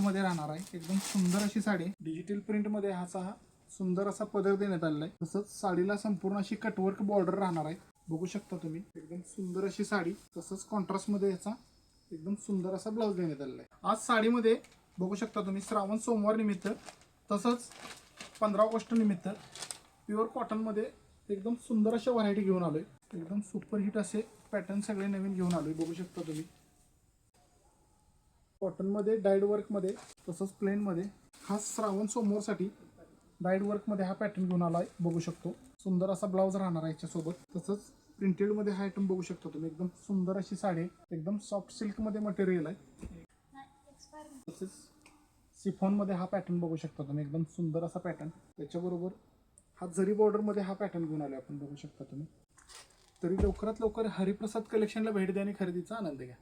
मध्ये राहणार आहे। एकदम सुंदर अशी साडी डिजिटल प्रिंट मध्ये हा सुंदर असा पदर देण्यात आलेला आहे। तसंच साडीला संपूर्ण अशी कटवर्क बॉर्डर राहणार आहे, बघू शकता तुम्ही। एकदम सुंदर अशी साडी, तसंच कॉन्ट्रास्ट मध्ये याचा एकदम सुंदर असा ब्लाउज देण्यात आलेला आहे। आज साडीमध्ये बघू शकता तुम्ही श्रावण सोमवार निमित्त तसंच 15 ऑगस्ट निमित्त प्युअर कॉटन मध्ये एकदम सुंदर अशा व्हरायटी घेऊन आलोय। एकदम सुपरहिट असे पॅटर्न सगळे नवीन घेऊन आलोय, बघू शकता तुम्ही। कॉटन मध्ये डायड वर्क मध्ये तसंच प्लेन मध्ये हा श्रावण सोमवार साठी डायड वर्क मध्ये हा पॅटर्न घेऊन आलाय, बघू शकतो। सुंदर असा ब्लाउज राहणार आहे याच्यासोबत। तसंच प्रिंटेड मध्ये हा आयटम बघू शकता तुम्ही। एकदम सुंदर अशी साडी, एकदम सॉफ्ट सिल्क मध्ये मटेरियल आहे। तसेच सिफॉन मध्ये हा पॅटर्न बघू शकता तुम्ही, एकदम सुंदर असा पॅटर्न। त्याच्याबरोबर हा जरी बॉर्डर मध्ये हा पॅटर्न घेऊन आलोय आपण, बघू शकता तुम्ही। तरी लवकरात लवकर हरिप्रसाद कलेक्शनला भेट द्या आणि खरेदीचा आनंद घ्या।